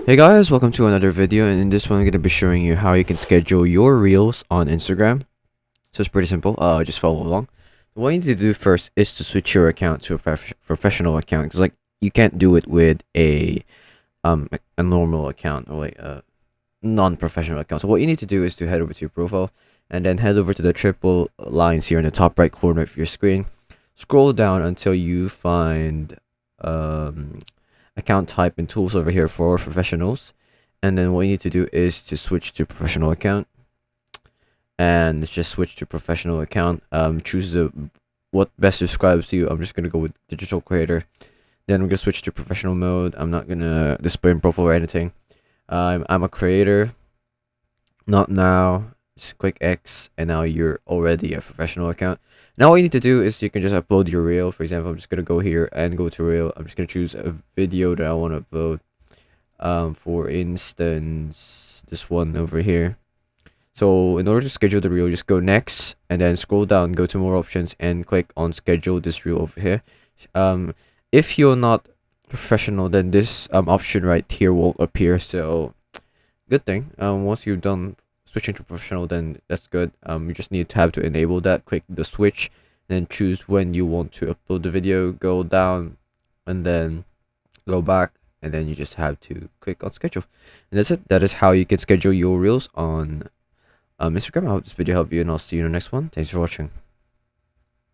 Hey guys, welcome to another video, and in this one I'm going to be showing you how you can schedule your reels on Instagram. So it's pretty simple, just follow along. What you need to do first is to switch your account to a professional account, because like you can't do it with a normal account or like a non-professional account. So what you need to do is to head over to your profile and then head over to the triple lines here in the top right corner of your screen. Scroll down until you find account type and tools over here for professionals, and then what you need to do is to switch to professional account, and just switch to professional account. Choose the what best describes to you. I'm just gonna go with digital creator. Then we're gonna switch to professional mode. I'm not gonna display in profile or anything. I'm a creator, not now. Just click X, and now you're already a professional account. Now what you need to do is you can just upload your reel. For example, I'm just gonna go here and go to reel. I'm just gonna choose a video that I want to upload. For instance, this one over here. So in order to schedule the reel, just go next and then scroll down, go to more options, and click on schedule this reel over here. If you're not professional, then this option right here won't appear. So good thing. Once you've done switching to professional, then that's good. You just need to have to enable that. Click the switch, then choose when you want to upload the video. Go down and then go back, and then you just have to click on schedule, and that's it. That is how you can schedule your reels on Instagram. I hope this video helped you, and I'll see you in the next one. Thanks for watching.